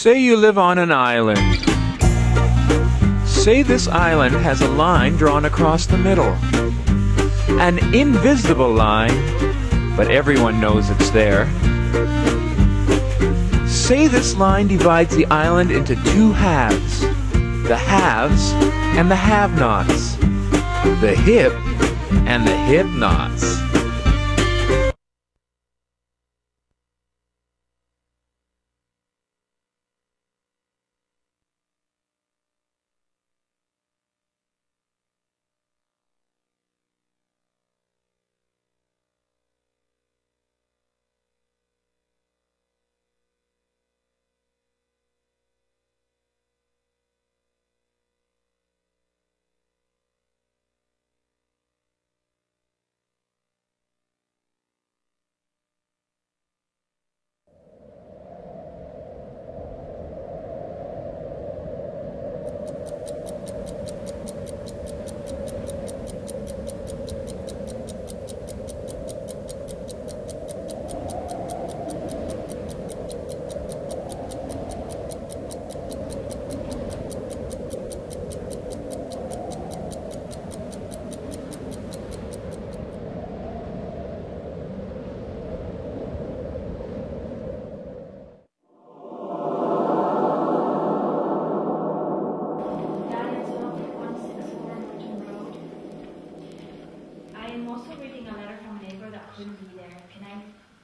Say you live on an island. Say this island has a line drawn across the middle. An invisible line, but everyone knows it's there. Say this line divides the island into two halves. The haves and the have-nots. The hip and the hip-nots.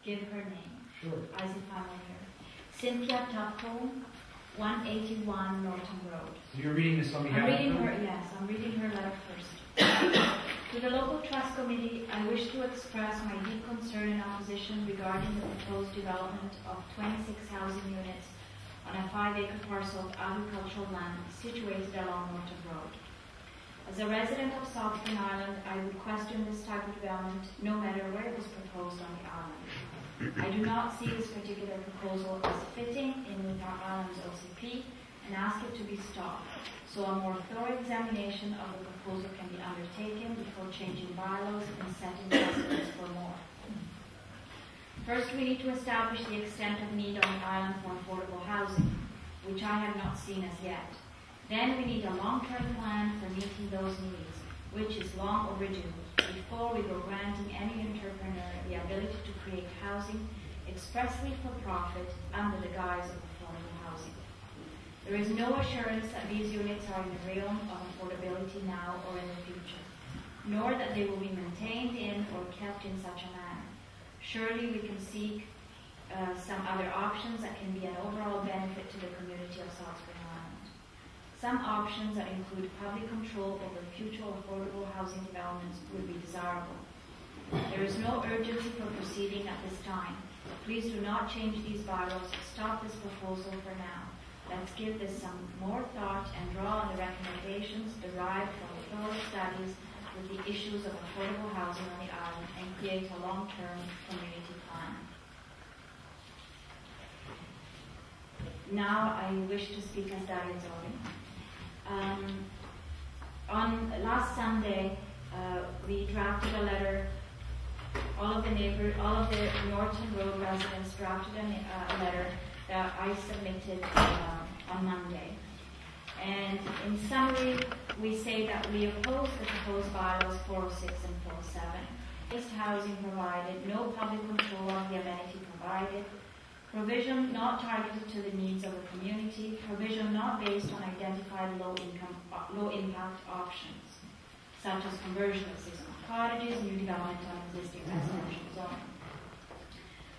Give her name. Sure. As if I'm here. Cynthia Tupcombe, 181 Norton Road. So you're reading this on behalf of her? Yes, I'm reading her letter first. To the local trust committee, I wish to express my deep concern and opposition regarding the proposed development of 26 housing units on a 5-acre parcel of agricultural land situated along Norton Road. As a resident of South Green Island, I would question this type of development no matter where it was proposed on the island. I do not see this particular proposal as fitting in with our island's OCP and ask it to be stopped, so a more thorough examination of the proposal can be undertaken before changing bylaws and setting precedents for more. First, we need to establish the extent of need on the island for affordable housing, which I have not seen as yet. Then we need a long-term plan for meeting those needs, which is long overdue, before we go granting any entrepreneur the ability to create housing expressly for profit under the guise of affordable housing. There is no assurance that these units are in the realm of affordability now or in the future, nor that they will be maintained in or kept in such a manner. Surely we can seek some other options that can be an overall benefit to the community of South Spring Island. Some options that include public control over future affordable housing developments would be desirable. There is no urgency for proceeding at this time. Please do not change these bylaws. Stop this proposal for now. Let's give this some more thought and draw on the recommendations derived from thorough studies with the issues of affordable housing on the island and create a long-term community plan. Now I wish to speak as Daria Zori. On last Sunday, we drafted a letter. All of the Norton Road residents drafted a letter that I submitted on Monday. And in summary, we say that we oppose the proposed bylaws 406 and 407. Fixed housing provided, no public control of the amenity provided, provision not targeted to the needs of the community, provision not based on identified low-impact options, such as conversion of seasonal cottages, new development on existing residential zoning.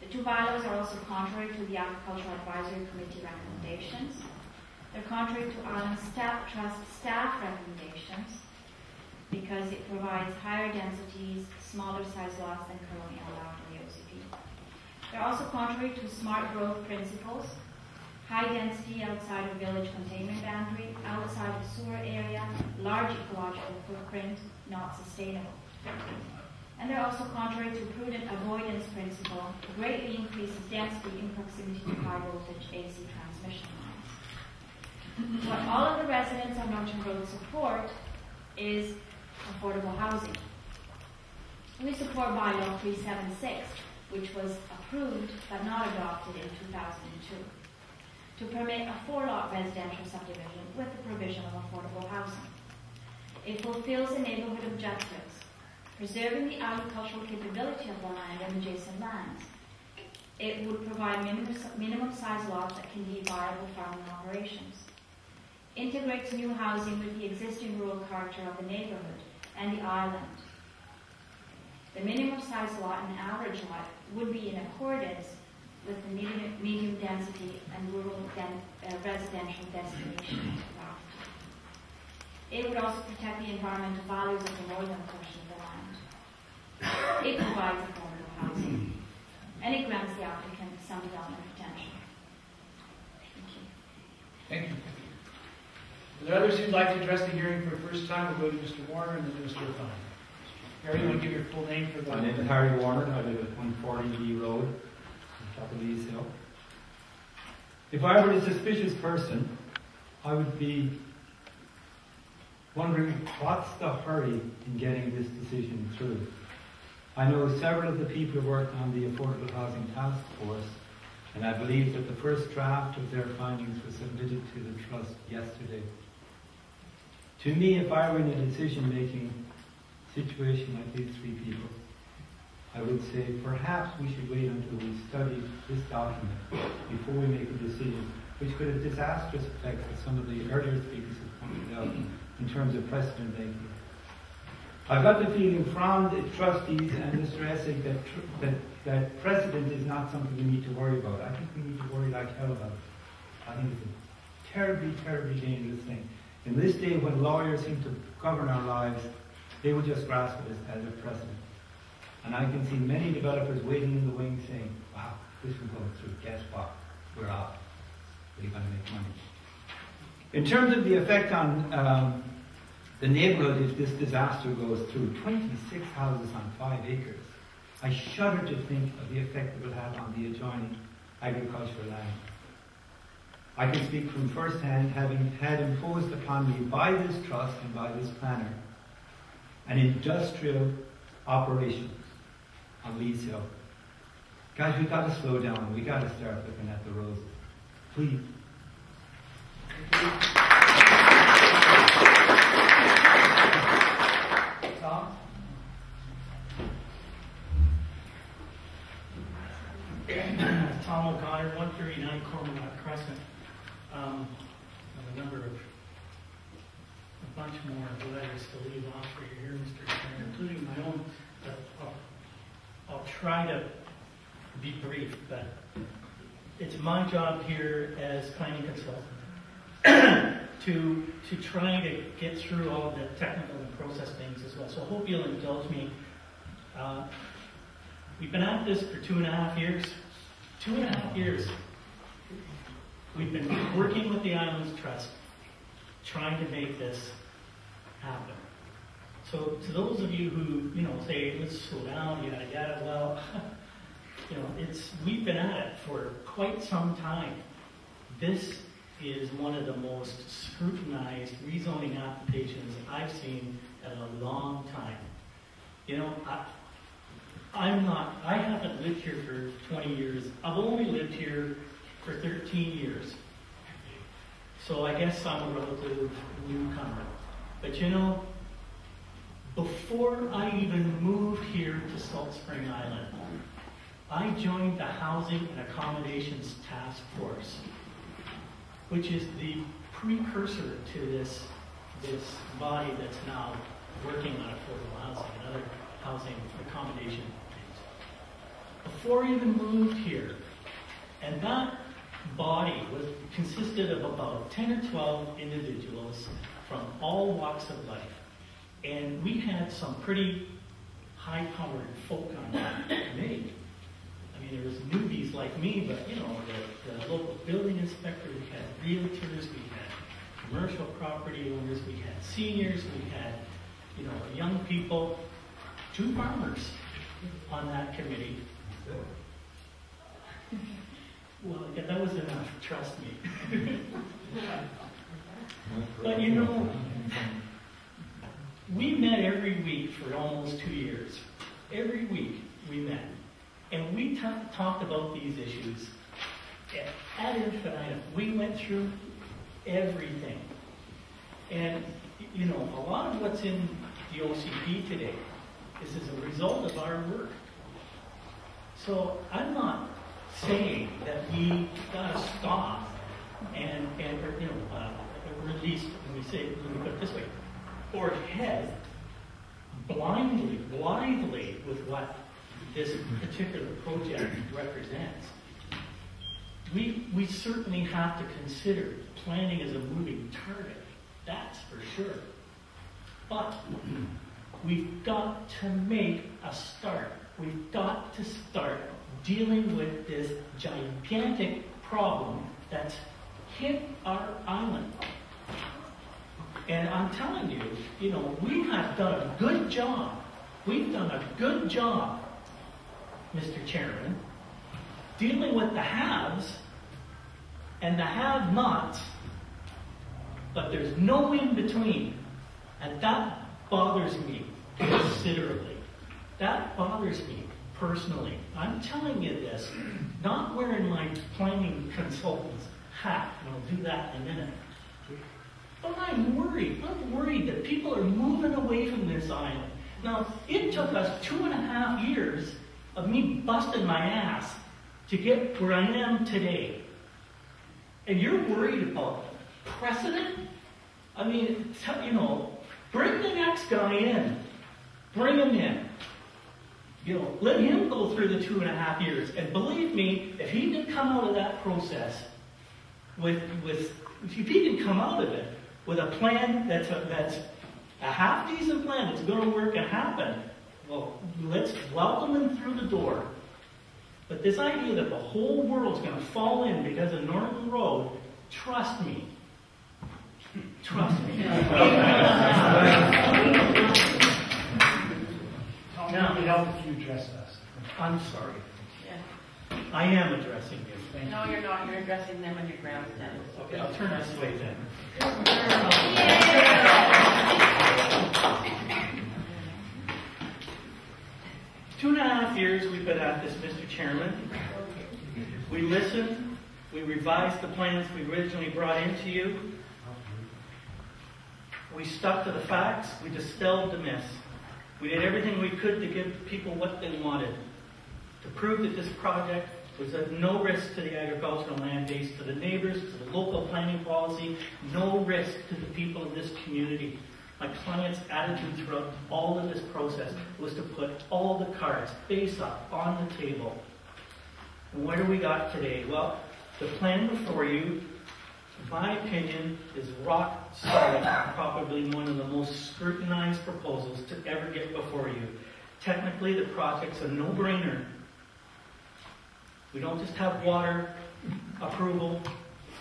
The two bylaws are also contrary to the Agricultural Advisory Committee recommendations. They're contrary to Island Trust staff recommendations because it provides higher densities, smaller size lots than currently allowed in the OCP. They're also contrary to smart growth principles, high density outside of village containment boundary, outside the sewer area, large ecological footprint, not sustainable. And they're also contrary to prudent avoidance principle, greatly increases density in proximity to high voltage AC transmission lines. What all of the residents of Norton Road support is affordable housing. We support bylaw 376, which was approved but not adopted in 2002. To to permit a 4-lot residential subdivision with the provision of affordable housing. It fulfills the neighbourhood objectives, preserving the agricultural capability of the land and adjacent lands. It would provide minimum size lots that can be viable farming operations. Integrates new housing with the existing rural character of the neighbourhood and the island. The minimum size lot and average lot would be in accordance with the medium density and rural residential destination. It would also protect the environmental values of the northern portion of the land. It provides affordable housing, and it grants the applicant some development potential. Thank you. Thank you. Are there others who'd like to address the hearing for the first time? We'll go to Mr. Warner and then Mr. Fine. Harry, you want to give your full name for the... My name is Harry Warner. I live at 140 Lee Road, on top of Lee's Hill. If I were a suspicious person, I would be wondering what's the hurry in getting this decision through. I know several of the people who worked on the Affordable Housing Task Force, and I believe that the first draft of their findings was submitted to the Trust yesterday. To me, if I were in a decision-making situation like these three people, I would say perhaps we should wait until we study this document before we make a decision, which could have disastrous effects, as some of the earlier speakers have pointed out, in terms of precedent making. I've got the feeling from the trustees and Mr. Essig that precedent is not something we need to worry about. I think we need to worry like hell about it. I think it's a terribly, terribly dangerous thing. In this day when lawyers seem to govern our lives, they would just grasp it as a precedent. And I can see many developers waiting in the wings saying, wow, this will go through. Guess what? We're out. We're going to make money. In terms of the effect on the neighbourhood, if this disaster goes through, 26 houses on 5 acres. I shudder to think of the effect it will have on the adjoining agricultural land. I can speak from first hand, having had imposed upon me by this trust and by this planner an industrial operation on Lee's Hill. Guys, we've got to slow down. We've got to start looking at the roses. Please. Tom? Tom O'Connor, 139 Cormorant Crescent. A number of, a bunch more letters to leave off for you here, Mr. Chair, including my own. I'll try to be brief, but it's my job here as planning consultant to try to get through all of the technical and process things as well. So I hope you'll indulge me. We've been at this for 2.5 years. 2.5 years. We've been working with the Islands Trust, trying to make this happen. So to those of you who, say, let's slow down, yada yada, well, we've been at it for quite some time. This is one of the most scrutinized rezoning applications I've seen in a long time. I haven't lived here for 20 years. I've only lived here for 13 years. So I guess I'm a relative newcomer. But before I even moved here to Salt Spring Island, I joined the Housing and Accommodations Task Force, which is the precursor to this body that's now working on affordable housing and other housing accommodation things. Before I even moved here, and that body consisted of about 10 or 12 individuals from all walks of life. And we had some pretty high-powered folk on that committee. I mean, there was newbies like me, but, the local building inspector, we had realtors, we had commercial property owners, we had seniors, we had, young people, 2 farmers on that committee. Well, yeah, that was enough, trust me. But we met every week for almost 2 years. Every week we met. And we talked about these issues ad ad infinitum. We went through everything. And, you know, a lot of what's in the OCP today is as a result of our work. So I'm not saying that we gotta stop and or, you know, or at least let me put it this way, or head blindly with what this particular project represents. We certainly have to consider planning as a moving target. That's for sure. But we've got to make a start. We've got to start dealing with this gigantic problem that's hit our island. And I'm telling you, you know, we have done a good job. We've done a good job, Mr. Chairman, dealing with the haves and the have-nots, but there's no in between. And that bothers me considerably. That bothers me personally. I'm telling you this, not wearing my planning consultant's hat, and I'll do that in a minute. But I'm worried. I'm worried that people are moving away from this island. Now, it took us 2.5 years of me busting my ass to get where I am today. And you're worried about precedent? I mean, you know, bring the next guy in. Bring him in. You know, let him go through the 2.5 years. And believe me, if he can come out of that process if he can come out of it with a plan that's a half-decent plan that's going to work and happen, well, let's welcome him through the door. But this idea that the whole world's going to fall in because of Norton Road, trust me. Trust me. Now, it help if you address us. I'm sorry. Yeah. I am addressing you. Thank No, you're not. You're addressing them on your ground then. Okay, I'll turn this way then. 2.5 years we've been at this, Mr. Chairman. We listened. We revised the plans we originally brought into you. We stuck to the facts. We dispelled the myths. We did everything we could to give people what they wanted. To prove that this project was at no risk to the agricultural land base, to the neighbors, to the local planning policy, no risk to the people of this community. My client's attitude throughout all of this process was to put all the cards face up on the table. And what do we got today? Well, the plan before you, in my opinion, is rock solid, probably one of the most scrutinized proposals to ever get before you. Technically, the project's a no-brainer. We don't just have water approval.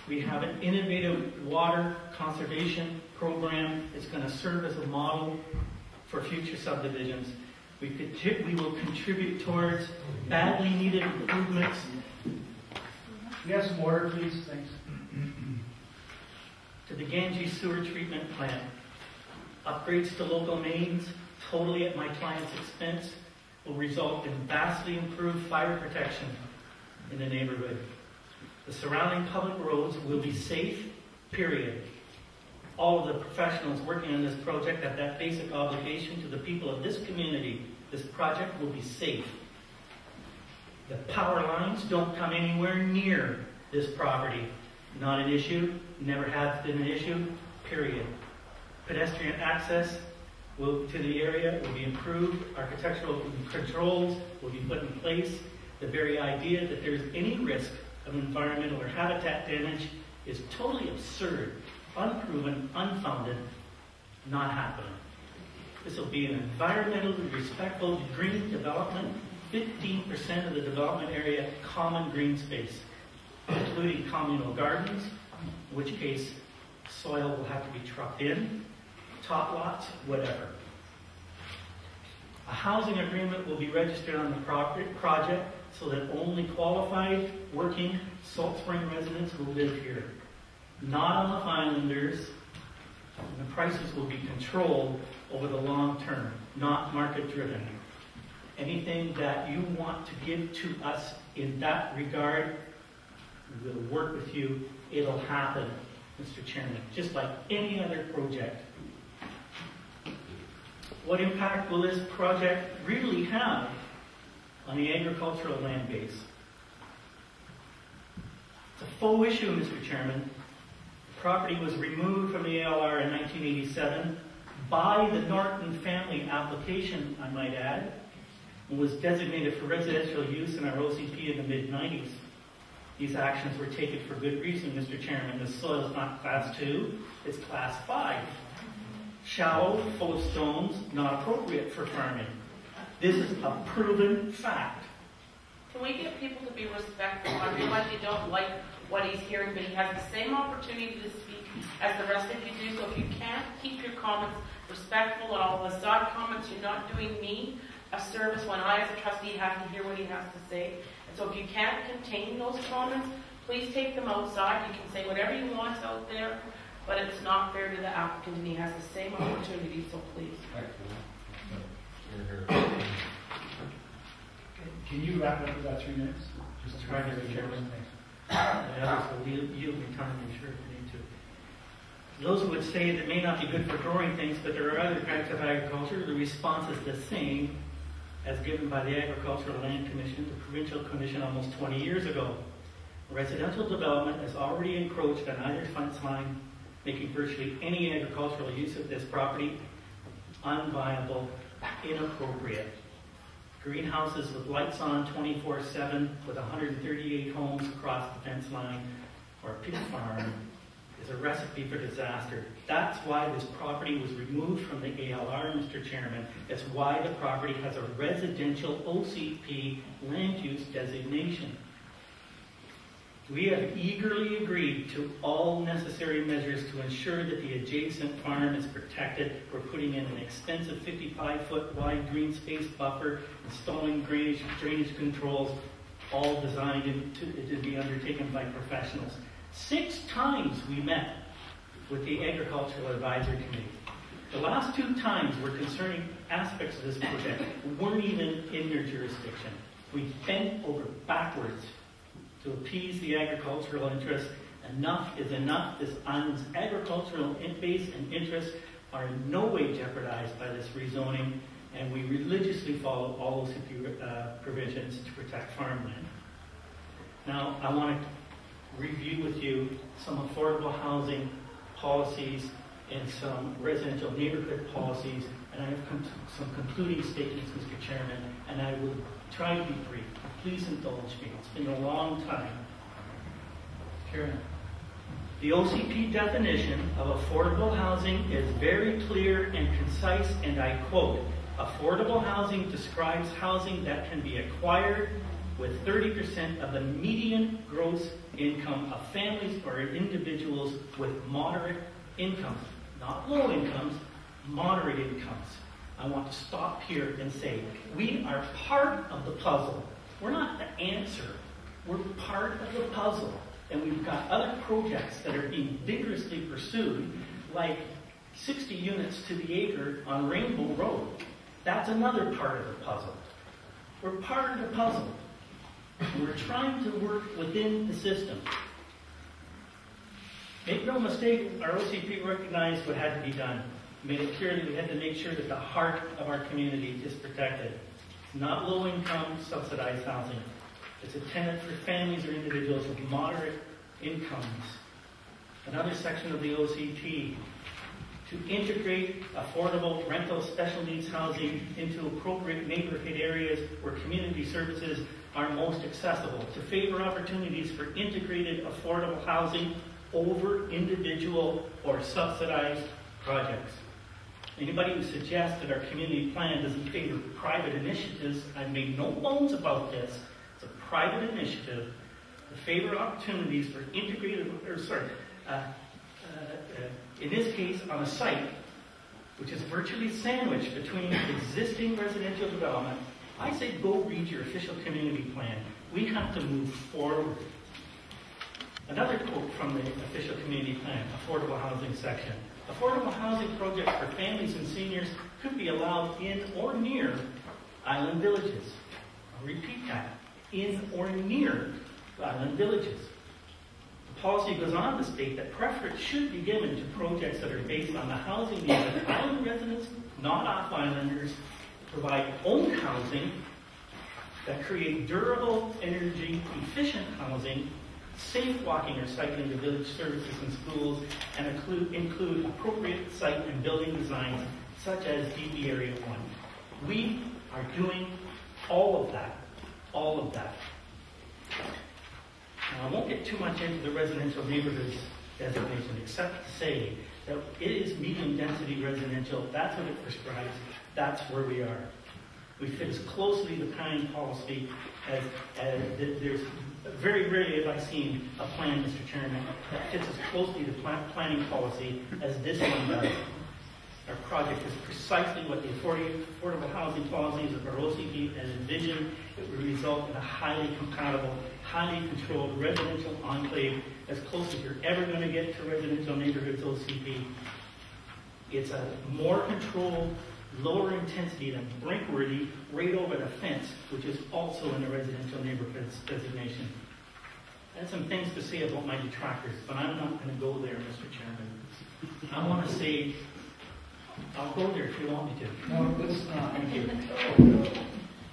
We have an innovative water conservation program. It's going to serve as a model for future subdivisions. We will contribute towards badly needed improvements. We have some water, please. Thanks. To the Ganges sewer treatment plant. Upgrades to local mains, totally at my client's expense, will result in vastly improved fire protection in the neighborhood. The surrounding public roads will be safe, period. All of the professionals working on this project have that basic obligation to the people of this community. This project will be safe. The power lines don't come anywhere near this property. Not an issue, never has been an issue, period. Pedestrian access to the area will be improved. Architectural controls will be put in place. The very idea that there's any risk of environmental or habitat damage is totally absurd, unproven, unfounded, not happening. This will be an environmentally respectful green development, 15% of the development area common green space, including communal gardens, in which case soil will have to be trucked in, top lots, whatever. A housing agreement will be registered on the project so that only qualified, working Salt Spring residents will live here. Not on the Islanders. The prices will be controlled over the long term, not market driven. Anything that you want to give to us in that regard, we'll work with you. It'll happen, Mr. Chairman, just like any other project. What impact will this project really have on the agricultural land base? It's a faux issue, Mr. Chairman. The property was removed from the ALR in 1987 by the Norton family application, I might add, and was designated for residential use in our OCP in the mid-90s. These actions were taken for good reason, Mr. Chairman. The soil is not class 2, it's class 5. Shallow, full of stones, not appropriate for farming. This is a proven fact. Can we get people to be respectful? I realize you don't like what he's hearing, but he has the same opportunity to speak as the rest of you do. So if you can't keep your comments respectful and all the side comments, you're not doing me a service when I, as a trustee, have to hear what he has to say. And so if you can't contain those comments, please take them outside. You can say whatever you want out there, but it's not fair to the applicant, and he has the same opportunity, so please. Can you wrap up about 3 minutes? Just try to be careful. The others will yield me time, I'm sure, if we need to. Those would say that may not be good for growing things, but there are other types of agriculture. The response is the same as given by the Agricultural Land Commission, the Provincial Commission, almost 20 years ago. Residential development has already encroached on either fence line, making virtually any agricultural use of this property unviable, inappropriate. Greenhouses with lights on 24/7 with 138 homes across the fence line, or a pig farm, is a recipe for disaster. That's why this property was removed from the ALR, Mr. Chairman. It's why the property has a residential OCP land use designation. We have eagerly agreed to all necessary measures to ensure that the adjacent farm is protected. We're putting in an extensive 55-foot wide green space buffer, installing drainage controls, all designed to be undertaken by professionals. 6 times we met with the Agricultural Advisory Committee. The last 2 times were concerning aspects of this project weren't even in your jurisdiction. We bent over backwards to appease the agricultural interests. Enough is enough. This island's agricultural base and interests are in no way jeopardized by this rezoning, and we religiously follow all OCP provisions to protect farmland. Now, I want to review with you some affordable housing policies and some residential neighborhood policies, and I have some concluding statements, Mr. Chairman, and I will try to be brief. Please indulge me. It's been a long time. Karen. The OCP definition of affordable housing is very clear and concise, and I quote, affordable housing describes housing that can be acquired with 30% of the median gross income of families or individuals with moderate incomes. Not low incomes, moderate incomes. I want to stop here and say, we are part of the puzzle. We're not the answer. We're part of the puzzle. And we've got other projects that are being vigorously pursued, like 60 units to the acre on Rainbow Road. That's another part of the puzzle. We're part of the puzzle. We're trying to work within the system. Make no mistake, our OCP recognized what had to be done. Made it clear that we had to make sure that the heart of our community is protected. It's not low-income subsidized housing. It's a tenant for families or individuals with moderate incomes. Another section of the OCP, to integrate affordable rental special needs housing into appropriate neighborhood areas where community services are most accessible, to favor opportunities for integrated affordable housing over individual or subsidized projects. Anybody who suggests that our community plan doesn't favor private initiatives, I've made no bones about this. It's a private initiative to favor opportunities for integrated, in this case, on a site which is virtually sandwiched between existing residential development. I say go read your official community plan. We have to move forward. Another quote from the official community plan, affordable housing section. Affordable housing projects for families and seniors could be allowed in or near island villages. I'll repeat that. In or near island villages. The policy goes on to state that preference should be given to projects that are based on the housing needs of island residents, not off-islanders, provide own housing, that create durable, energy-efficient housing, safe walking or cycling to village services and schools, and include appropriate site and building designs, such as DB Area 1. We are doing all of that. All of that. Now, I won't get too much into the residential neighborhoods designation, except to say that it is medium-density residential. That's what it prescribes. That's where we are. We fit as closely to planning policy as there's very rarely have I seen a plan, Mr. Chairman, that fits as closely to planning policy as this one does. Our project is precisely what the affordable housing policies of our OCP has envisioned. It will result in a highly compatible, highly controlled residential enclave, as close as you're ever going to get to residential neighborhoods OCP. It's a more controlled, lower intensity than Brinkworthy, right over the fence, which is also in the residential neighborhoods designation. I had some things to say about my detractors, but I'm not going to go there, Mr. Chairman. I want to say, I'll go there if you want me to. No, let's not. Thank you.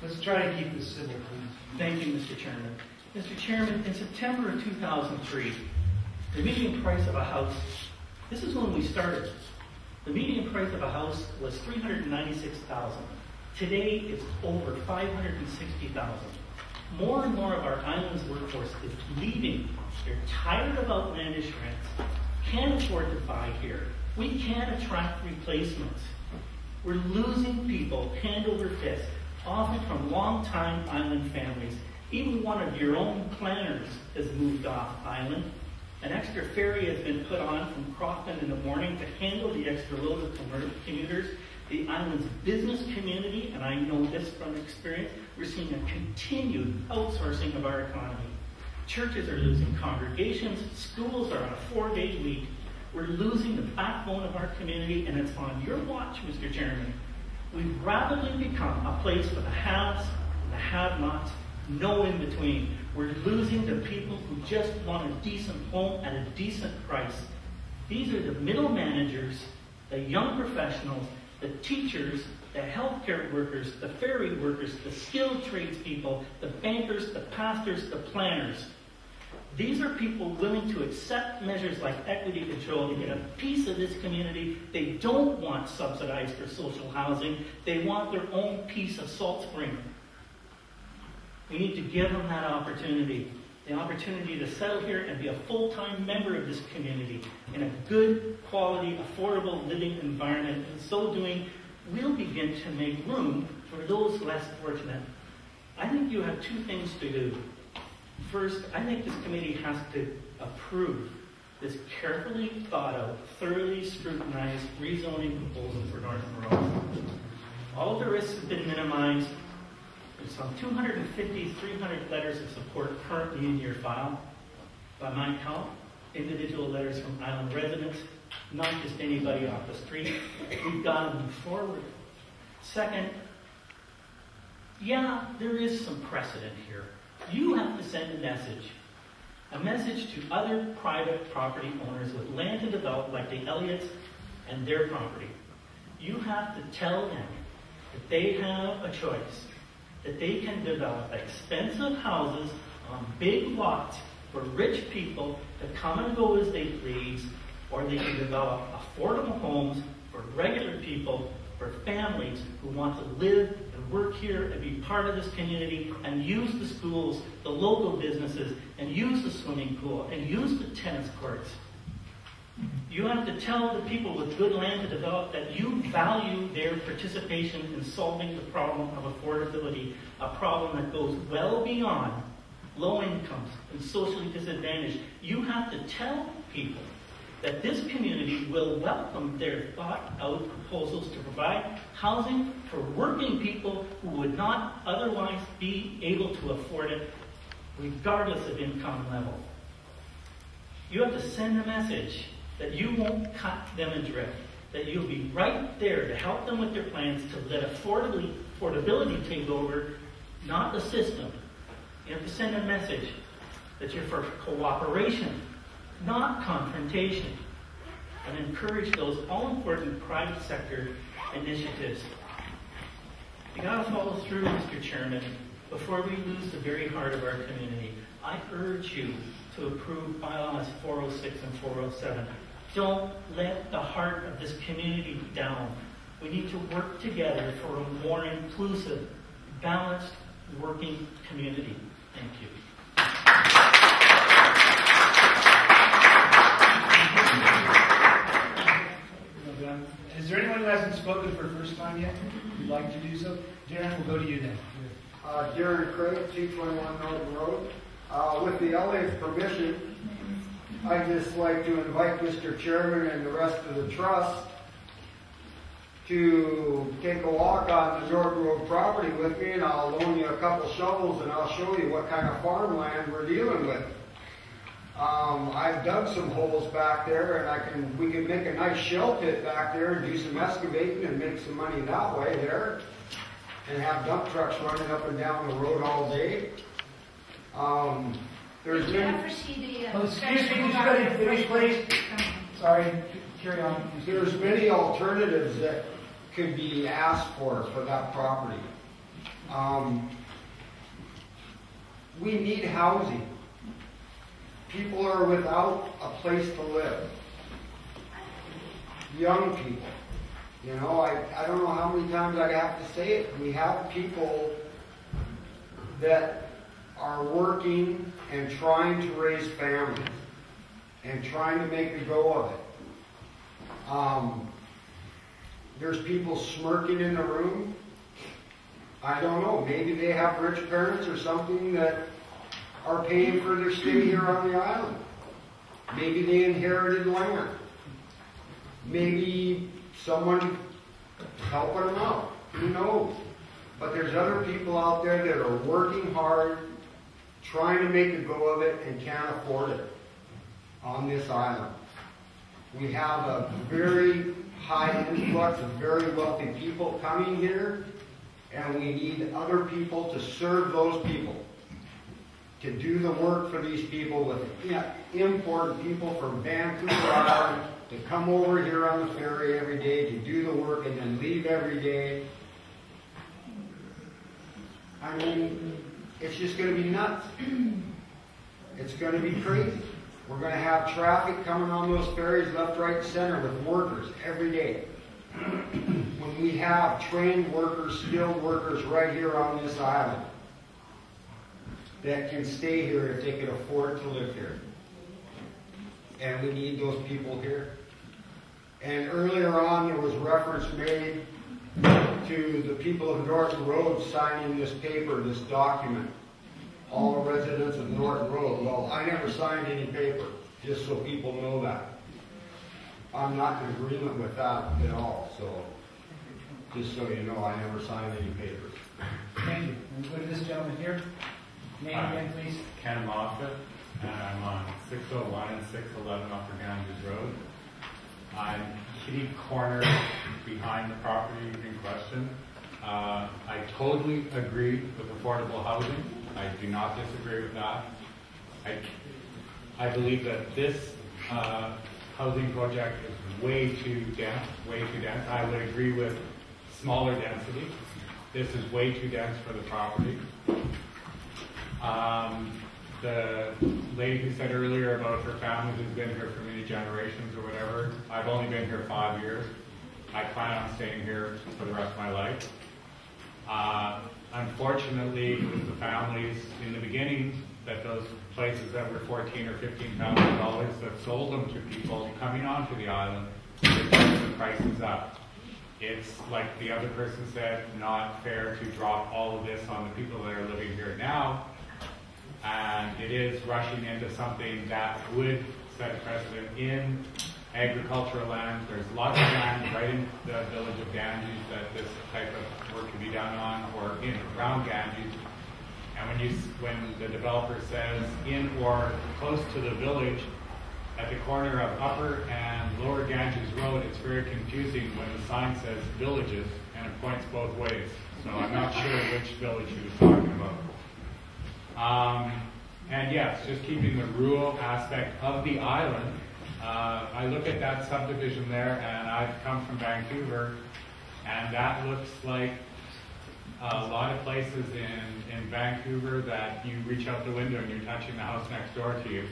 Let's try to keep this civil, please. Thank you, Mr. Chairman. Mr. Chairman, in September of 2003, the median price of a house, this is when we started. The median price of a house was $396,000. Today, it's over $560,000. More and more of our island's workforce is leaving. They're tired of outlandish rents, can't afford to buy here. We can't attract replacements. We're losing people hand over fist, often from long-time island families. Even one of your own planners has moved off island. An extra ferry has been put on from Crofton in the morning to handle the extra load of commuters. The island's business community, and I know this from experience, we're seeing a continued outsourcing of our economy. Churches are losing congregations. Schools are on a 4-day week. We're losing the backbone of our community, and it's on your watch, Mr. Chairman. We've rapidly become a place for the haves and the have-nots, no in between. We're losing the people who just want a decent home at a decent price. These are the middle managers, the young professionals, the teachers, the healthcare workers, the ferry workers, the skilled tradespeople, the bankers, the pastors, the planners. These are people willing to accept measures like equity control to get a piece of this community. They don't want subsidized or social housing. They want their own piece of Salt Spring. We need to give them that opportunity, the opportunity to settle here and be a full-time member of this community in a good, quality, affordable living environment. In so doing, we'll begin to make room for those less fortunate. I think you have two things to do. First, I think this committee has to approve this carefully thought out, thoroughly scrutinized rezoning proposal for Norton Road. All the risks have been minimized. There's some 250, 300 letters of support currently in your file. By my count, individual letters from island residents, not just anybody off the street. We've got to move forward. Second, yeah, there is some precedent here. You have to send a message to other private property owners with land to develop, like the Elliots and their property. You have to tell them that they have a choice, that they can develop expensive houses on big lots for rich people to come and go as they please, or they can develop affordable homes for regular people, for families who want to live and work here and be part of this community and use the schools, the local businesses, and use the swimming pool, and use the tennis courts. You have to tell the people with good land to develop that you value their participation in solving the problem of affordability, a problem that goes well beyond low incomes and socially disadvantaged. You have to tell people that this community will welcome their thought-out proposals to provide housing for working people who would not otherwise be able to afford it, regardless of income level. You have to send a message that you won't cut them adrift, that you'll be right there to help them with their plans to let affordability take over, not the system. You have to send a message that you're for cooperation, not confrontation, and encourage those all-important private sector initiatives. You gotta follow through, Mr. Chairman, before we lose the very heart of our community. I urge you to approve bylaws 406 and 407. Don't let the heart of this community down. We need to work together for a more inclusive, balanced, working community. Thank you. Is there anyone who hasn't spoken for the first time yet? Would like to do so? Darren, we'll go to you then. Darren Craig, 221 Norton Road. With the LA's permission, I'd just like to invite Mr. Chairman and the rest of the trust to take a walk on the Norton Road property with me, and I'll loan you a couple shovels and I'll show you what kind of farmland we're dealing with. I've dug some holes back there, and we can make a nice shell pit back there and do some excavating and make some money that way there, and have dump trucks running up and down the road all day. There's Did you been, ever see the... Oh, excuse me, just let him finish, please. Sorry, carry on. there's many alternatives that could be asked for that property. We need housing. People are without a place to live. Young people. You know, I don't know how many times I have to say it. We have people that are working and trying to raise families and trying to make a go of it. There's people smirking in the room. I don't know. Maybe they have rich parents or something that are paying for their stay here on the island. Maybe they inherited land. Maybe someone helping them out. Who knows? But there's other people out there that are working hard, trying to make a go of it, and can't afford it on this island. We have a very high influx of very wealthy people coming here, and we need other people to serve those people, to do the work for these people, with important people from Vancouver Island to come over here on the ferry every day to do the work and then leave every day. I mean, it's just going to be nuts. It's going to be crazy. We're going to have traffic coming on those ferries left, right, and center with workers every day. When we have trained workers, skilled workers right here on this island that can stay here if they can afford to live here. And we need those people here. And earlier on, there was reference made to the people of Norton Road signing this paper, this document. All the residents of Norton Road. Well, I never signed any paper, just so people know that. I'm not in agreement with that at all, so just so you know, I never signed any papers. Thank you. We'll go to this gentleman here. Name again, please. Ken Moffett, and I'm on 601 and 611 Upper Ganges Road. I'm kitty corner behind the property in question. I totally agree with affordable housing. I do not disagree with that. I believe that this housing project is way too dense, I would agree with smaller density. This is way too dense for the property. The lady who said earlier about her family who's been here for many generations or whatever, I've only been here 5 years. I plan on staying here for the rest of my life. Unfortunately, it was the families in the beginning that those places that were $14,000 or $15,000 that sold them to people coming onto the island, they put the prices up. It's like the other person said, not fair to drop all of this on the people that are living here now. And it is rushing into something that would set a precedent in agricultural land. There's lots of land right in the village of Ganges that this type of work can be done on, or in around Ganges. And when the developer says in or close to the village, at the corner of Upper and Lower Ganges Road, it's very confusing when the sign says villages and it points both ways. So I'm not sure which village he was talking about. And yes, just keeping the rural aspect of the island. I look at that subdivision there, and I've come from Vancouver, and that looks like a lot of places in Vancouver that you reach out the window and you're touching the house next door to you.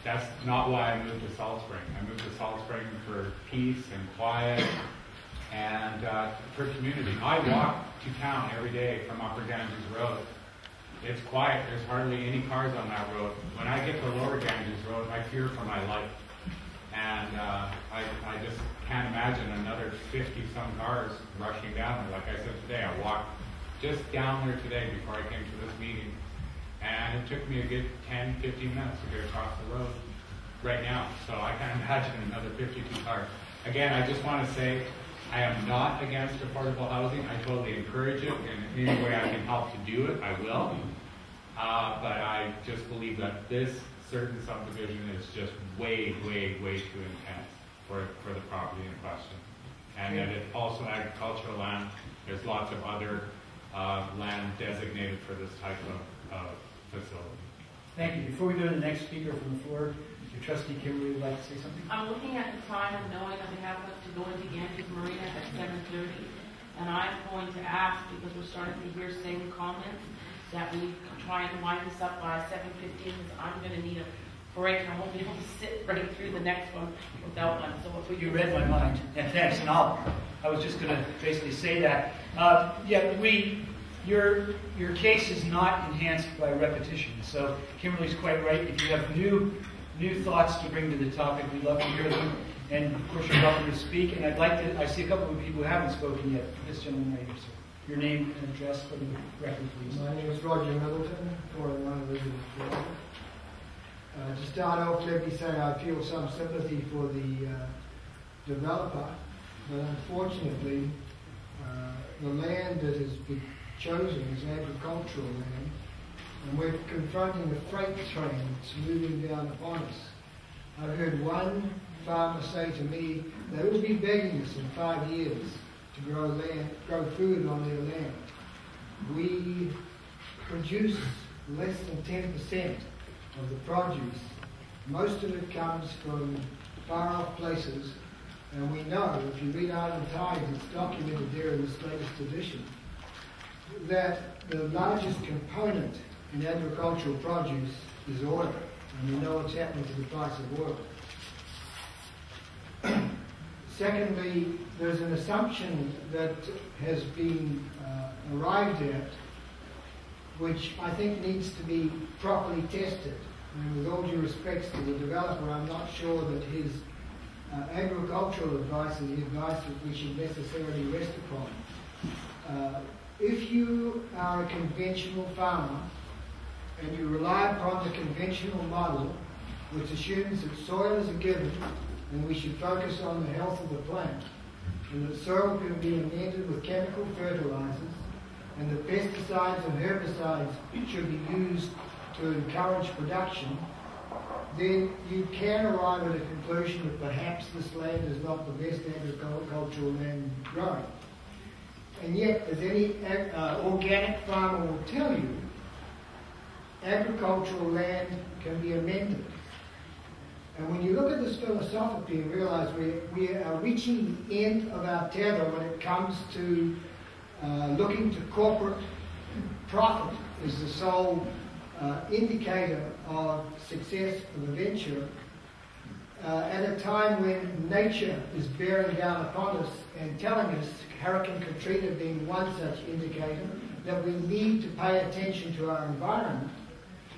That's not why I moved to Salt Spring. I moved to Salt Spring for peace and quiet and for community. I walk to town every day from Upper Ganges Road. It's quiet. There's hardly any cars on that road. When I get to Lower Ganges Road, I fear for my life. And I just can't imagine another 50-some cars rushing down there. Like I said today, I walked just down there today before I came to this meeting. And it took me a good 10, 15 minutes to get across the road right now. So I can't imagine another 52 cars. Again, I just want to say I am not against affordable housing. I totally encourage it. And in any way I can help to do it, I will. But I just believe that this certain subdivision is just way, way, way too intense for the property in question. And that it's also agricultural land. There's lots of other land designated for this type of facility. Thank you. Before we go to the next speaker from the floor, your trustee Kimberly would like to say something. I'm looking at the time and knowing that we have to go into Ganges Marina at 7:30, and I'm going to ask, because we're starting to hear same comments, that we try and wind this up by 7:15, because I'm going to need a break, and I won't be able to sit right through the next one without one. So if we You read my mind. Yeah, thanks. And I was just going to basically say that. Your case is not enhanced by repetition. So Kimberly's quite right. If you have new thoughts to bring to the topic, we'd love to hear them. And of course, you're welcome to speak. And I see a couple of people who haven't spoken yet. This gentleman right here, sir. Your name and address for the record, please. My name is Roger Middleton, 41 Elizabeth Road. To start off, let me say I feel some sympathy for the developer, but unfortunately, the land that has been chosen is agricultural land, and we're confronting the freight train that's moving down upon us. I've heard one farmer say to me they will be begging us in 5 years to grow food on their land. We produce less than 10% of the produce. Most of it comes from far-off places, and we know, if you read Island Tides, it's documented there in this latest edition, that the largest component in agricultural produce is oil, and we know what's happening to the price of oil. Secondly, there's an assumption that has been arrived at, which I think needs to be properly tested. And with all due respects to the developer, I'm not sure that his agricultural advice is the advice that we should necessarily rest upon. If you are a conventional farmer and you rely upon the conventional model, which assumes that soil is a given, and we should focus on the health of the plant, and that soil can be amended with chemical fertilizers, and that pesticides and herbicides should be used to encourage production, then you can arrive at a conclusion that perhaps this land is not the best agricultural land growing. And yet, as any organic farmer will tell you, agricultural land can be amended. And when you look at this philosophically and realize we are reaching the end of our tether when it comes to looking to corporate profit as the sole indicator of success of a venture, at a time when nature is bearing down upon us and telling us, Hurricane Katrina being one such indicator, that we need to pay attention to our environment,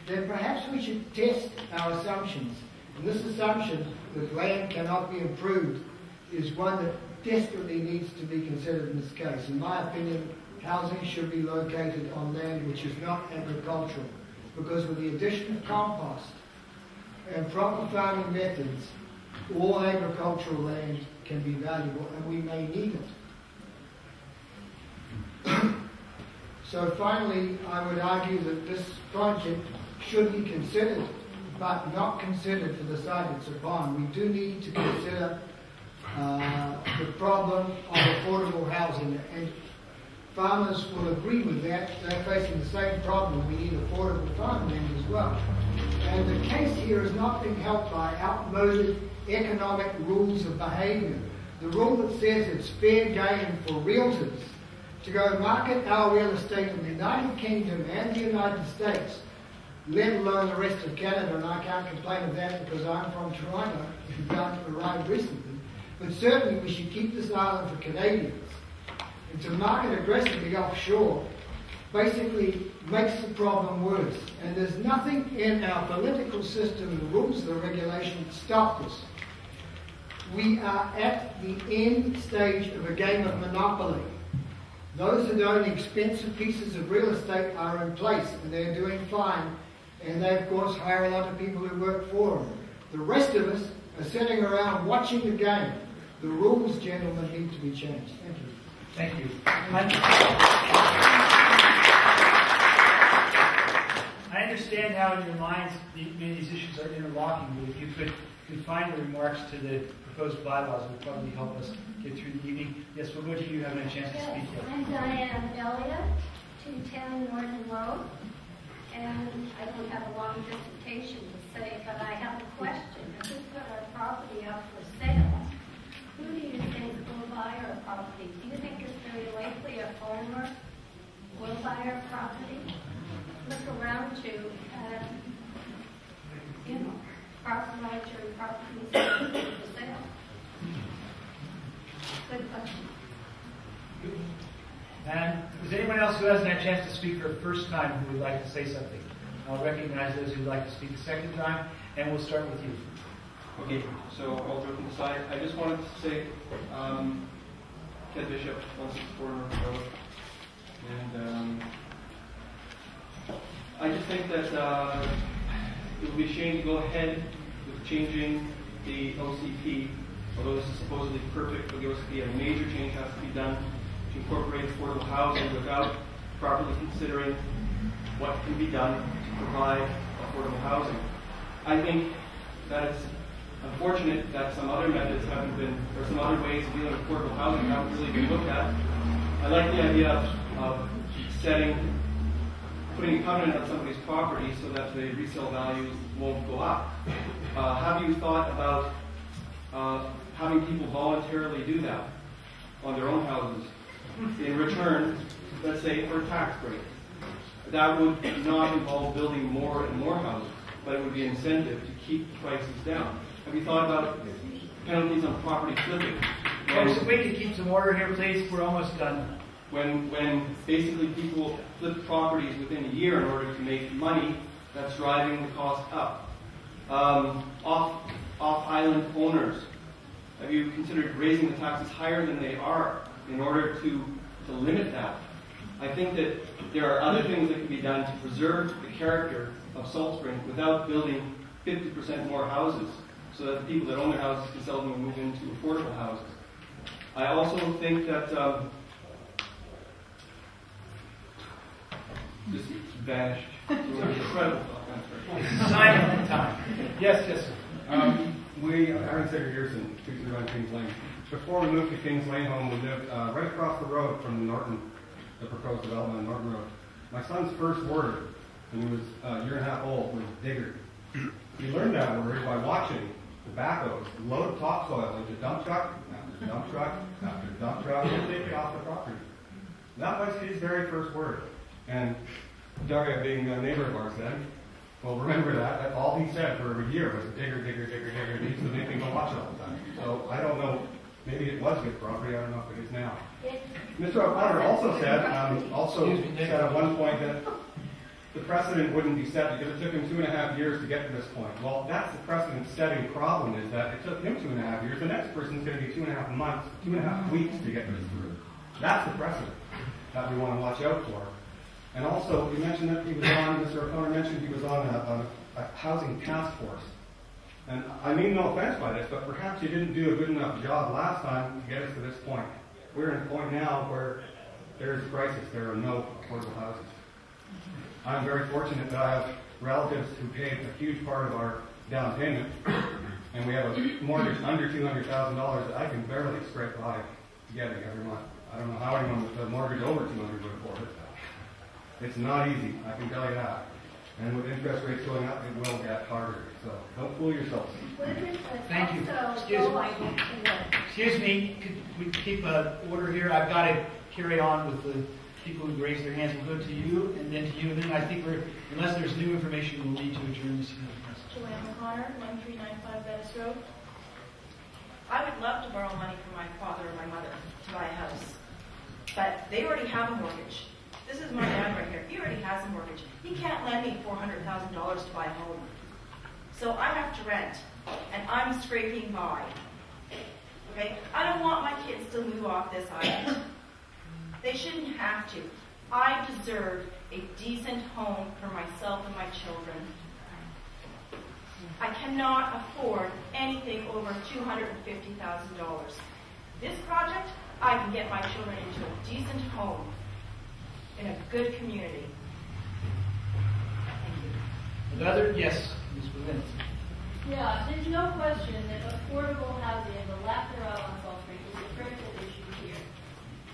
then perhaps we should test our assumptions. And this assumption that land cannot be improved is one that desperately needs to be considered in this case. In my opinion, housing should be located on land which is not agricultural, because with the addition of compost and proper farming methods, all agricultural land can be valuable, and we may need it. So finally, I would argue that this project should be considered, but not considered for the site it's upon. We do need to consider the problem of affordable housing. And farmers will agree with that. They're facing the same problem. We need affordable farmland as well. And the case here is not being helped by outmoded economic rules of behaviour. The rule that says it's fair game for realtors to go market our real estate in the United Kingdom and the United States, let alone the rest of Canada, and I can't complain of that because I'm from Toronto, who arrived recently. But certainly we should keep this island for Canadians. And to market aggressively offshore basically makes the problem worse. And there's nothing in our political system, the rules, the regulations that stop this. We are at the end stage of a game of monopoly. Those that own expensive pieces of real estate are in place and they're doing fine, and they of course hire a lot of people who work for them. The rest of us are sitting around watching the game. The rules, gentlemen, need to be changed. Thank you. Thank you. I understand how in your minds many of these issues are interlocking, but if you could confine your remarks to the proposed bylaws, it would probably help us get through the evening. Yes, we'll go to you. Haven't a chance to speak yet. I'm Diane Elliott, 210 Norton Road, and I don't have a long dissertation to say, but I have a question. If we've got our property up for sale, who do you think will buy our property? Do you think it's very likely a farmer will buy our property? Look around you at, larger properties for sale. Good question. And is there anyone else who hasn't had a chance to speak for the first time who would like to say something? I'll recognize those who would like to speak a second time, and we'll start with you. Okay, so all joking aside, I just wanted to say, Ted Bishop, 164 Norton Road, and I just think that it would be a shame to go ahead with changing the OCP, although this is supposedly perfect, but the OCP, a major change has to be done to incorporate affordable housing without properly considering what can be done to provide affordable housing. I think that it's unfortunate that some other methods haven't been, or some other ways of dealing with affordable housing haven't really been looked at. I like the idea of putting a covenant on somebody's property so that the resale values won't go up. Have you thought about having people voluntarily do that on their own houses in return, let's say, for a tax break? That would not involve building more and more houses, but it would be an incentive to keep the prices down. Have you thought about penalties on property flipping? Folks, if we could keep some order here, please. We're almost done. When basically people flip properties within a year in order to make money, that's driving the cost up. Off-island owners, have you considered raising the taxes higher than they are in order to limit that? I think that there are other things that can be done to preserve the character of Salt Spring without building 50% more houses so that the people that own their houses can sell them and move into affordable houses. I also think that just vanished. Incredible. Silent time. Yes, yes, sir. Aaron Seger-Gearson, 231 Kings Lane. Before we moved to Kings Lane home, we lived right across the road from the proposed development on Norton Road. My son's first word, when he was a year and a half old, was digger. He learned that word by watching the backhoes load topsoil into dump truck after dump truck after dump truck and take it off the property. That was his very first word. And Daria, being a neighbor of ours then, well, remember that. That's all he said for a year was digger, digger, digger, digger. He used to make me go watch it all the time. So I don't know. Maybe it was good property. I don't know if it is now. Mr. O'Connor also said at one point that the precedent wouldn't be set because it took him 2.5 years to get to this point. Well, that's the precedent-setting problem, is that it took him 2.5 years. The next person's going to be 2.5 months, 2.5 weeks to get this through. That's the precedent that we want to watch out for. And also, you mentioned that he was on, Mr. O'Connor mentioned he was on a housing task force. And I mean no offense by this, but perhaps you didn't do a good enough job last time to get us to this point. We're in a point now where there's a crisis. There are no affordable houses. I'm very fortunate that I have relatives who paid a huge part of our down payment, and we have a mortgage under $200,000 that I can barely scrape by getting every month. I don't know how anyone with a mortgage over 200 would afford it. It's not easy, I can tell you that. And with interest rates going up, it will get harder. So don't fool yourselves. Thank you. Excuse me, could we keep order here? I've got to carry on with the people who raised their hands. We'll go to you, and then to you, and then I think unless there's new information, we'll need to adjourn this evening. Joanne O'Connor, 1395 Bettis Road. I would love to borrow money from my father or my mother to buy a house, but they already have a mortgage. This is my dad right here. He already has a mortgage. He can't lend me $400,000 to buy a home. So I have to rent, and I'm scraping by. Okay? I don't want my kids to move off this island. They shouldn't have to. I deserve a decent home for myself and my children. I cannot afford anything over $250,000. This project, I can get my children into a decent home in a good community. Thank you. Another? Yes, Ms. Berlin. Yeah, there's no question that affordable housing and the lack thereof on Salt Spring is a critical issue here.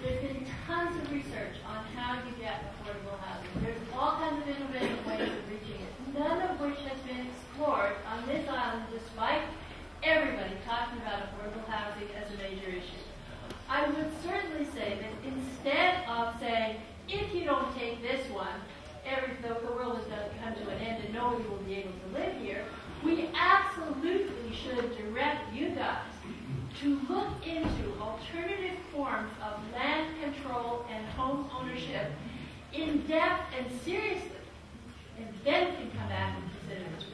There's been tons of research on how you get affordable housing. There's all kinds of innovative ways of reaching it, none of which has been explored on this island despite everybody talking about affordable housing as a major issue. I would certainly say that instead of saying, if you don't take this one, the world is going to come to an end and nobody will be able to live here, we absolutely should direct you guys to look into alternative forms of land control and home ownership in depth and seriously, and then we can come back and consider this.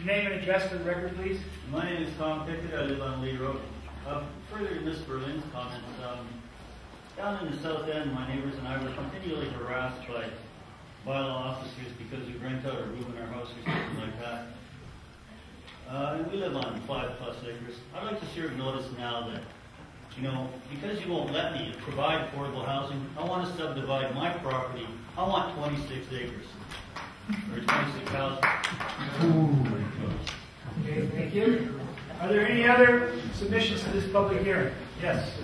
Name and address for the record, please. My name is Tom Pickett. I live on Lee Road. Further to Ms. Berlin's comments, down in the south end, my neighbors and I were continually harassed by bylaw officers because we rent out a room in our house or something like that. And we live on 5+ acres. I'd like to serve notice now that, because you won't let me provide affordable housing, I want to subdivide my property. I want 26 acres. Or 26,000. Okay, thank you. Are there any other submissions to this public hearing? Yes.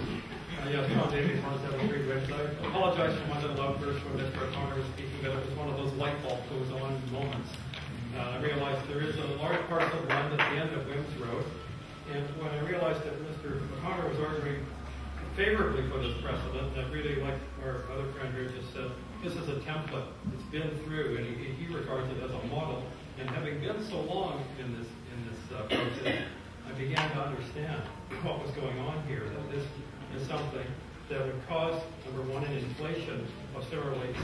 Yes, John Davies, 173 website. I apologize for my little outburst when Mr. O'Connor was speaking, but it was one of those light bulb goes on moments. I realized there is a large parcel of land at the end of Wims Road, and when I realized that Mr. O'Connor was arguing favorably for this precedent, I really, like our other friend here just said, this is a template. It's been through, and he regards it as a model. And having been so long in this process, I began to understand what was going on here. That this is something that would cause, number one, an inflation of similarly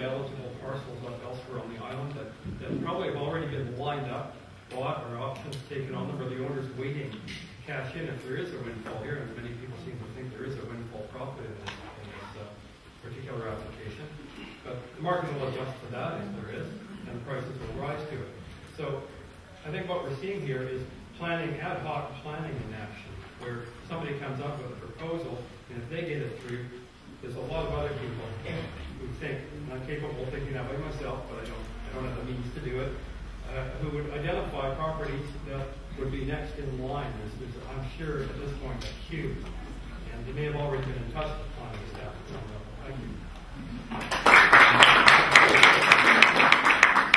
eligible parcels elsewhere on the island that probably have already been lined up, bought, or options taken on them, or the owner's waiting to cash in if there is a windfall here. And many people seem to think there is a windfall profit in this particular application. But the market will adjust to that if there is, and the prices will rise to it. So I think what we're seeing here is planning, ad hoc planning in action, where somebody comes up with a proposal, and if they get it through, there's a lot of other people who think, and I'm capable of thinking that way myself, but I don't have the means to do it, who would identify properties that would be next in line. There's I'm sure at this point a queue, and they may have already been in touch with planning staff. Thank you.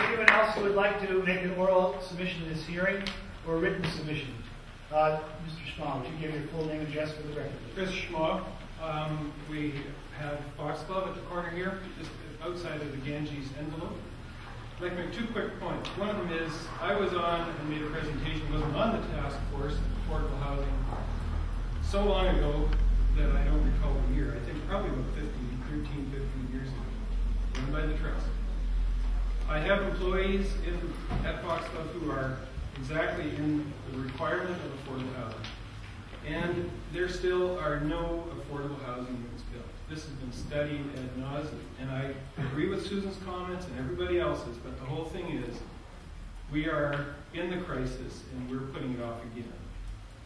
Anyone else who would like to make an oral submission to this hearing or a written submission? Mr. Schma, would you give your full name and address for the record? Chris Schma. We have Fox Club at the corner here, just outside of the Ganges envelope. I'd like to make 2 quick points. One of them is I was on and made a presentation, wasn't on the task force of affordable housing so long ago that I don't recall the year. I think probably about 13, 15 years ago, run by the trust. I have employees at Fox Club who are exactly in the requirement of affordable housing. And there still are no affordable housing units built. This has been studied ad nauseum. And I agree with Susan's comments and everybody else's, but the whole thing is we are in the crisis and we're putting it off again.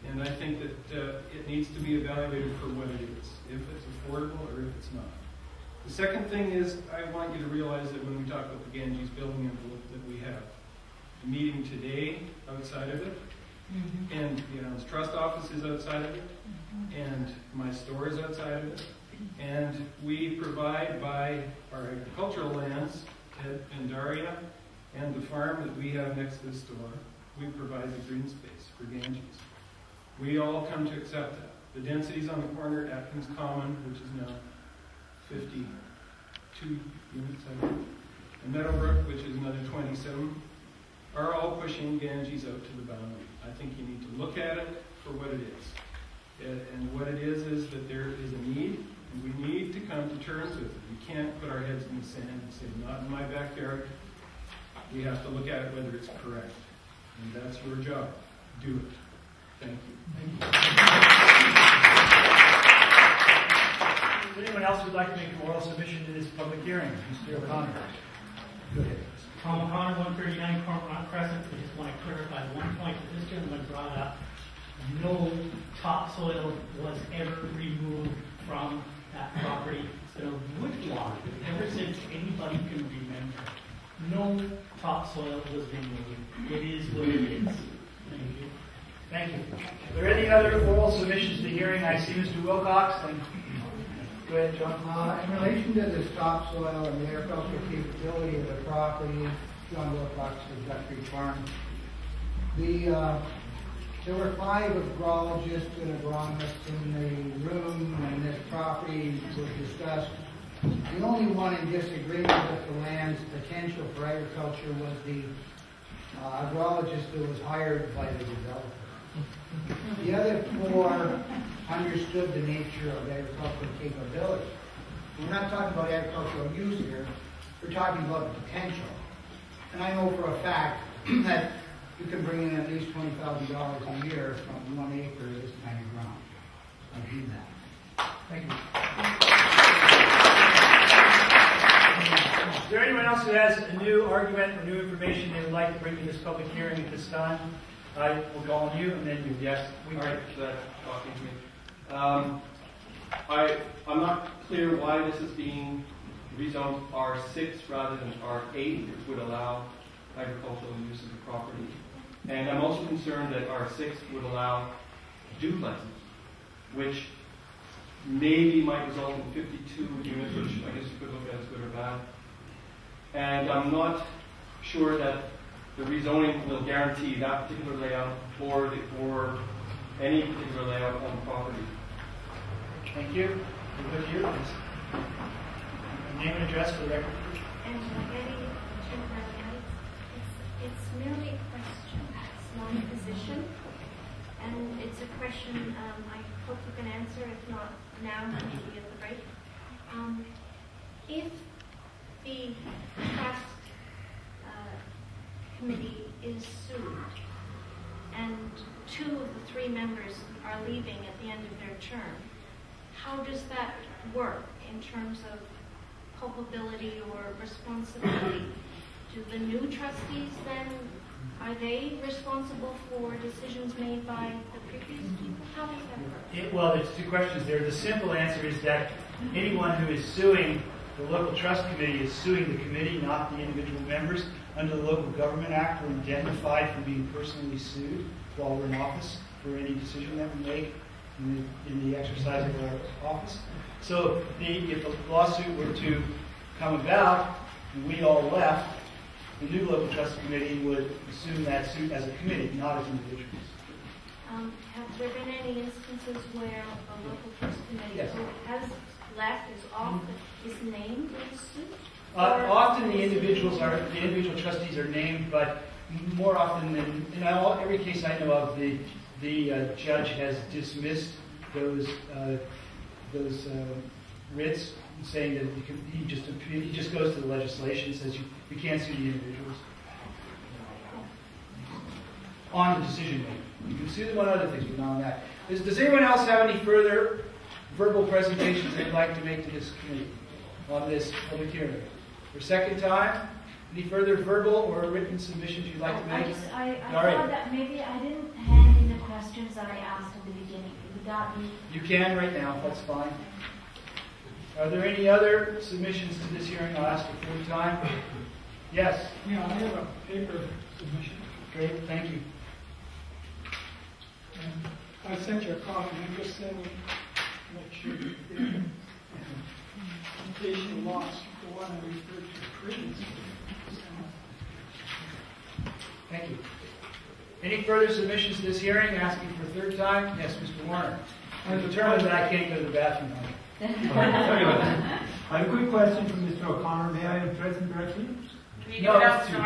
And I think that it needs to be evaluated for what it is, if it's affordable or if it's not. The second thing is, I want you to realize that when we talk about the Ganges building envelope, that we have a meeting today outside of it, and the Islands Trust office is outside of it, and my store is outside of it, and we provide by our agricultural lands, Ted and Daria, and the farm that we have next to the store, we provide the green space for Ganges. We all come to accept that. The densities on the corner, Atkins Common, which is now 52 units, I think, and Meadowbrook, which is another 27, are all pushing Ganges out to the boundary. I think you need to look at it for what it is. And what it is that there is a need, and we need to come to terms with it. We can't put our heads in the sand and say, not in my backyard. We have to look at it whether it's correct. And that's your job. Do it. Thank you. Is anyone else who'd like to make an oral submission to this public hearing? Mr. O'Connor. Go ahead. Tom O'Connor, 139 Cormorant Crescent. I just want to clarify one point that this gentleman brought up. No topsoil was ever removed from that property. It's been a woodlot ever since anybody can remember. No topsoil was removed. It is what it is. Thank you. Thank you. Are there any other oral submissions to the hearing? I see Mr. Wilcox. Go ahead, John. In relation to this topsoil and the agricultural capability of the property, John Wilcox of Duck Creek Farm, there were 5 agrologists and agronomists in the room when this property was discussed. The only one in disagreement with the land's potential for agriculture was the agrologist that was hired by the developer. The other 4 understood the nature of agricultural capability. We're not talking about agricultural use here, we're talking about the potential. And I know for a fact that you can bring in at least $20,000 a year from 1 acre of this kind of ground. I'll do that. Thank you. Is there anyone else who has a new argument or new information they would like to bring to this public hearing at this time? I will call on you, and then you. Yes. All right, talking to me. I'm not clear why this is being rezoned R6 rather than R8, which would allow agricultural use of the property. And I'm also concerned that R6 would allow duplexes, which maybe might result in 52 units, which I guess you could look at as good or bad. And I'm not sure that the rezoning will guarantee that particular layout or any particular layout on the property. Thank you. We'll go to you, please. Name and address for the record. It's merely a question. It's not a position. And it's a question I hope you can answer, if not now, maybe at the break. If the trust committee is sued and 2 of the 3 members are leaving at the end of their term, how does that work in terms of culpability or responsibility? Do the new trustees then, are they responsible for decisions made by the previous people? How does that work? Well, there's 2 questions there. The simple answer is that anyone who is suing the local trust committee is suing the committee, not the individual members. Under the Local Government Act, we're indemnified for being personally sued while we're in office for any decision that we make in the exercise of our office. So if a lawsuit were to come about and we all left, the new local trust committee would assume that suit as a committee, not as individuals. Have there been any instances where a local trust committee Yes. who has left, is off, is named in the suit? Often the individual trustees are named, but more often than in every case I know of, the judge has dismissed those writs, saying that he just goes to the legislation and says you can't sue the individuals on the decision making. You can sue them on other things, but not on that. Does anyone else have any further verbal presentations they'd like to make to this committee on this public hearing? For a second time, any further verbal or written submissions you'd like to make? I thought that maybe I didn't hand in the questions that I asked at the beginning. Would that be? You can right now, that's fine. Are there any other submissions to this hearing? I'll ask a third time. Yes? Yeah, I have a paper submission. Great, thank you. And I sent you a copy. I'm just saying, make sure you get it. In case you lost the one I referred to previously. Thank you. Any further submissions to this hearing? Asking for a third time? Yes, Mr. Warner. I'm determined that I can't go to the bathroom now. I have a quick question from Mr. O'Connor. May I address him directly? No, that's true.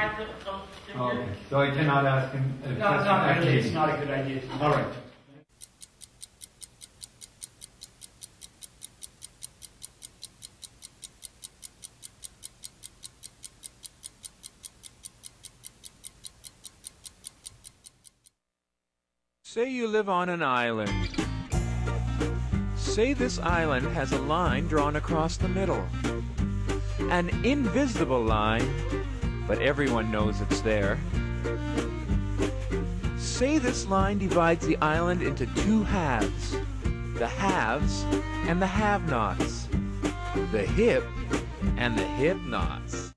Okay. So I cannot ask him. No, not really. It's not a good idea. All right. Say you live on an island. Say this island has a line drawn across the middle. An invisible line, but everyone knows it's there. Say this line divides the island into two halves. The haves and the have-nots. The hip and the hip-nots.